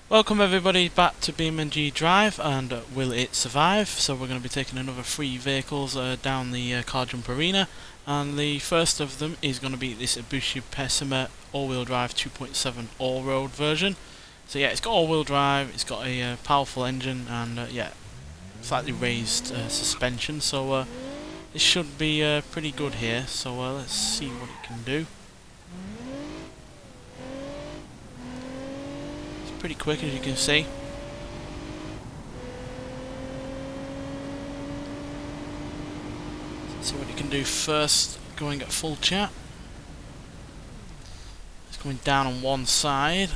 Welcome everybody back to BeamNG.drive and will it survive? So we're going to be taking another 3 vehicles down the car jump arena, and the first of them is going to be this Ibushi Pessima all-wheel drive 2.7 all-road version. So yeah, it's got all-wheel drive, it's got a powerful engine and yeah, slightly raised suspension, so this should be pretty good here. So let's see what it can do. Pretty quick, as you can see. Let's see what it can do first, going at full chat. It's coming down on one side.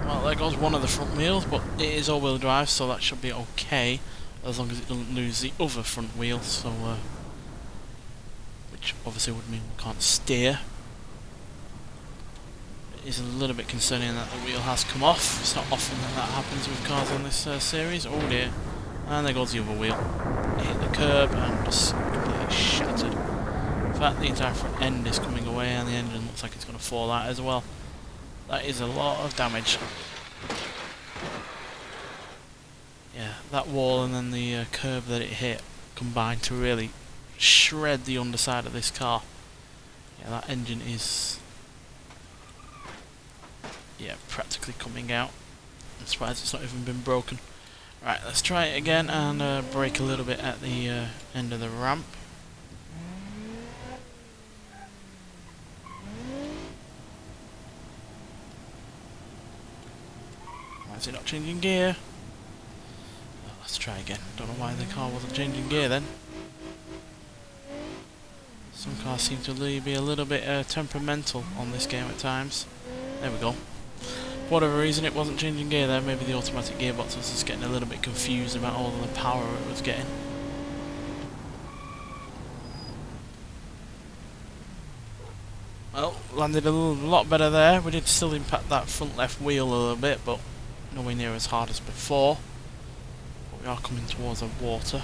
Well, there goes one of the front wheels, but it is all-wheel drive, so that should be okay, as long as it doesn't lose the other front wheel, so which obviously would mean we can't steer. Is a little bit concerning that the wheel has come off. It's not often that happens with cars on this series. Oh dear. And there goes the other wheel. It hit the curb and just completely shattered. In fact, the entire front end is coming away and the engine looks like it's going to fall out as well. That is a lot of damage. Yeah, that wall and then the curb that it hit combined to really shred the underside of this car. Yeah, that engine is... yeah, practically coming out. I'm surprised it's not even been broken. Right, let's try it again and brake a little bit at the end of the ramp. Why is it not changing gear? Well, let's try again. Don't know why the car wasn't changing gear then. Some cars seem to be a little bit temperamental on this game at times. There we go. For whatever reason it wasn't changing gear there. Maybe the automatic gearbox was just getting a little bit confused about all of the power it was getting. Well, landed a lot better there. We did still impact that front left wheel a little bit, but nowhere near as hard as before. But we are coming towards the water.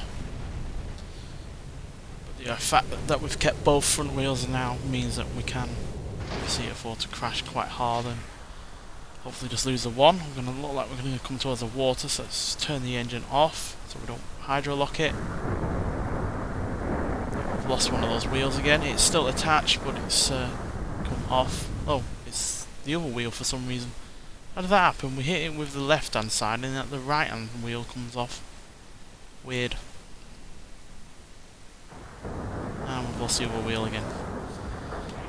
But the fact that we've kept both front wheels now means that we can obviously afford to crash quite hard and hopefully just lose the one. We're going to look like we're going to come towards the water, so let's turn the engine off so we don't hydro lock it. We've lost one of those wheels again. It's still attached, but it's come off. Oh, it's the other wheel for some reason. How did that happen? We hit it with the left hand side and then the right hand wheel comes off. Weird. And we've lost the other wheel again.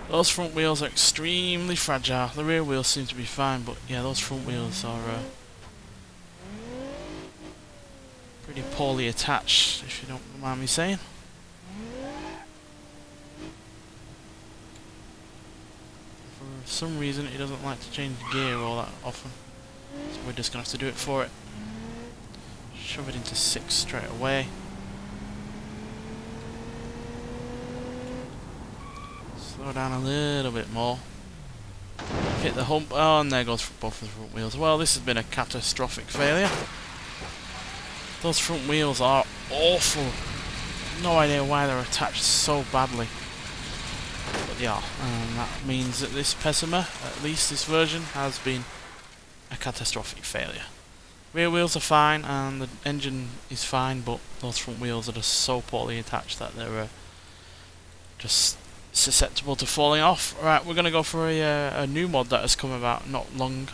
Those front wheels are extremely fragile. The rear wheels seem to be fine, but yeah, those front wheels are pretty poorly attached, if you don't mind me saying. For some reason it doesn't like to change gear all that often, so we're just going to have to do it for it. Shove it into 6 straight away. Slow down a little bit more. Hit the hump. Oh, and there goes both of the front wheels. Well, this has been a catastrophic failure. Those front wheels are awful. No idea why they're attached so badly. But they are. And that means that this Pessima, at least this version, has been a catastrophic failure. Rear wheels are fine and the engine is fine, but those front wheels are just so poorly attached that they're just susceptible to falling off. Right, we're going to go for a new mod that has come about not long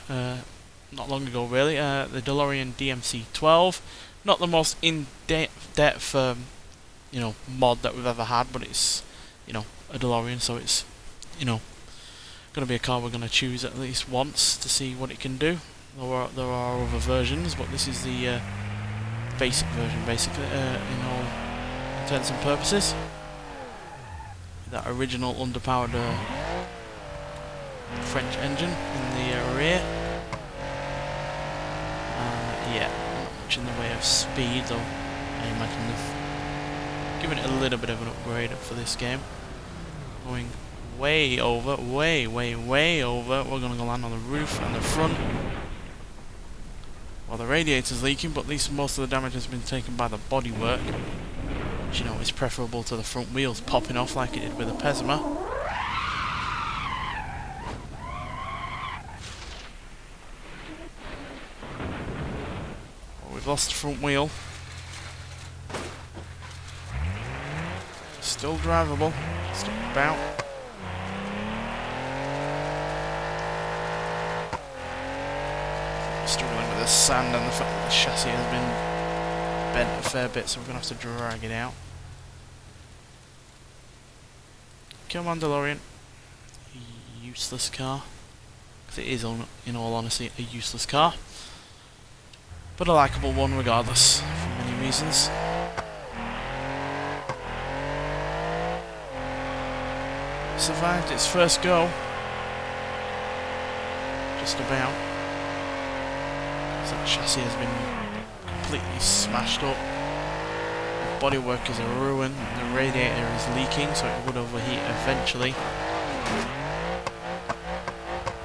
ago really. The DeLorean DMC-12. Not the most in-depth you know, mod that we've ever had, but it's, you know, a DeLorean, so it's, you know, going to be a car we're going to choose at least once to see what it can do. There are other versions, but this is the basic version, basically, in all intents and purposes. That original underpowered French engine in the rear. Yeah, not much in the way of speed, though I imagine they've given it a little bit of an upgrade for this game. Going way over, way over. We're going to go land on the roof and the front. Well, the radiator's leaking, but at least most of the damage has been taken by the bodywork. You know, it's preferable to the front wheels popping off like it did with the Pessima. we've lost the front wheel. Still drivable, still about. Struggling with the sand and the fact that the chassis has been bent a fair bit, so we're going to have to drag it out. Come on, DeLorean. Useless car. Because it is, in all honesty, a useless car. But a likeable one regardless, for many reasons. Survived its first go. Just about. That chassis has been completely smashed up. The bodywork is a ruin. The radiator is leaking, so it would overheat eventually.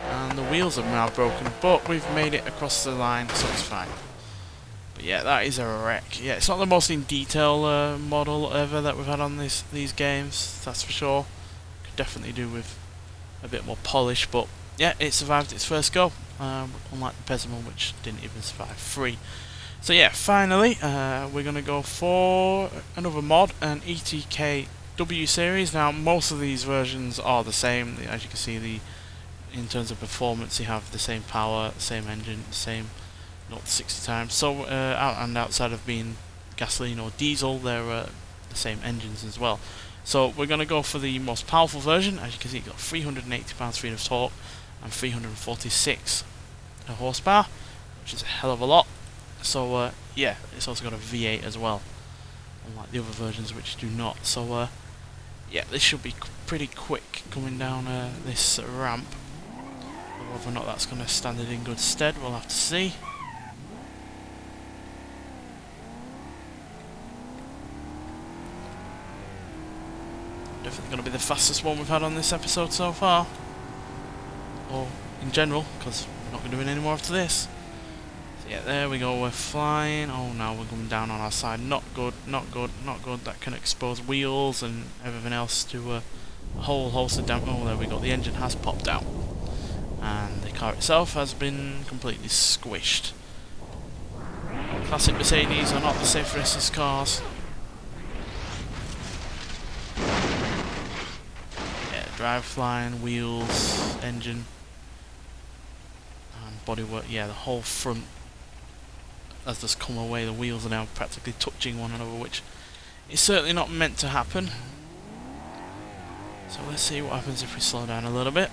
And the wheels are now broken, but we've made it across the line, so it's fine. But yeah, that is a wreck. Yeah, it's not the most in detail model ever that we've had on these games, that's for sure. Could definitely do with a bit more polish, but yeah, it survived its first go. Unlike the Pesimal, which didn't even survive 3. So yeah, finally, we're going to go for another mod, an ETW Series. Now, most of these versions are the same. As you can see, in terms of performance, you have the same power, same engine, same 0 to 60 times. So outside of being gasoline or diesel, they're the same engines as well. So we're going to go for the most powerful version. As you can see, it's got 380 pounds-feet of torque and 346 horsepower, which is a hell of a lot. So yeah, it's also got a V8 as well, unlike the other versions which do not. So yeah, this should be pretty quick coming down this ramp. Whether or not that's going to stand it in good stead, we'll have to see. Definitely going to be the fastest one we've had on this episode so far. Or in general, because we're not going to do any more after this. So yeah, there we go, we're flying. Oh, now we're going down on our side. Not good, not good, not good. That can expose wheels and everything else to a whole host of damage. Oh, there we go, the engine has popped out. And the car itself has been completely squished. Classic Mercedes are not the safest cars. Yeah, driveline, wheels, engine. Bodywork, yeah, the whole front has just come away. The wheels are now practically touching one another, which is certainly not meant to happen. So let's see what happens if we slow down a little bit.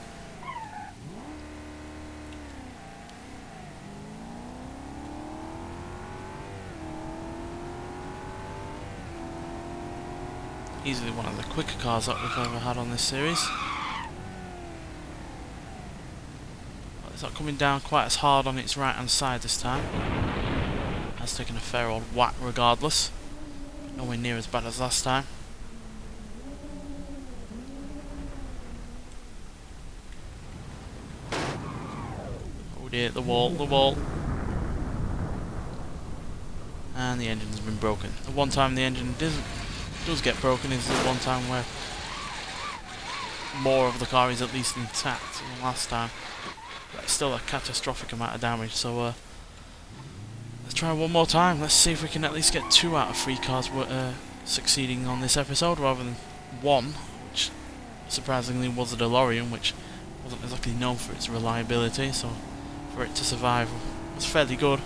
Easily one of the quicker cars that we've ever had on this series. It's not coming down quite as hard on its right hand side this time. Has taken a fair old whack regardless. Nowhere near as bad as last time. Oh dear, the wall, the wall. And the engine's been broken. The one time the engine does get broken is the one time where more of the car is at least intact than last time. But it's still a catastrophic amount of damage, so let's try one more time. Let's see if we can at least get 2 out of 3 cars succeeding on this episode rather than 1, which surprisingly was a DeLorean, which wasn't exactly known for its reliability, so for it to survive was fairly good.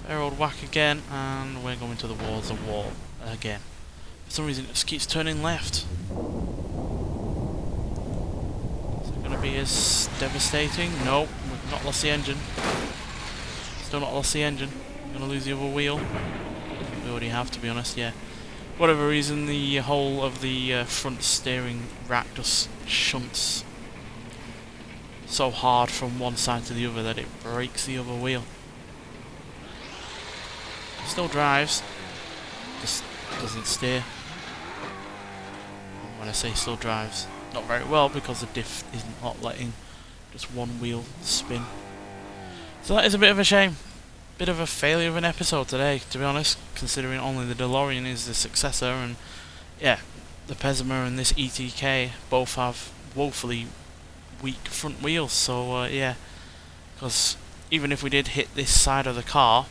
Fair old whack again, and we're going towards the wall again. For some reason it just keeps turning left. Is it going to be as devastating? No, we've not lost the engine. Still not lost the engine. We're going to lose the other wheel. We already have, to be honest, yeah. For whatever reason, the whole of the front steering rack just shunts so hard from one side to the other that it breaks the other wheel. Still drives, just doesn't steer. When I say still drives, not very well because the diff isn't not letting just one wheel spin. So that is a bit of a shame. Bit of a failure of an episode today, to be honest, considering only the DeLorean is the successor, and yeah, the Pezima and this ETK both have woefully weak front wheels, so yeah, because even if we did hit this side of the car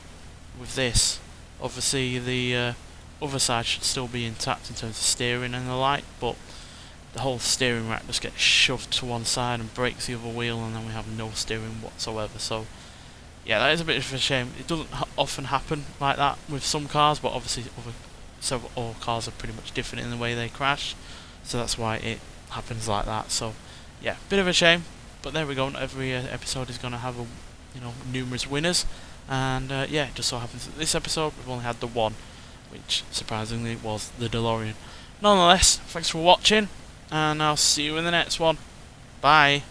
with this, obviously the other side should still be intact in terms of steering and the like, but the whole steering rack just gets shoved to one side and breaks the other wheel, and then we have no steering whatsoever. So yeah, that is a bit of a shame. It doesn't often happen like that with some cars, but obviously all cars are pretty much different in the way they crash, so that's why it happens like that. So yeah, bit of a shame, but there we go. Not every episode is going to have numerous winners, and yeah, it just so happens that this episode we've only had the one, which surprisingly was the DeLorean. Nonetheless, thanks for watching, and I'll see you in the next one. Bye.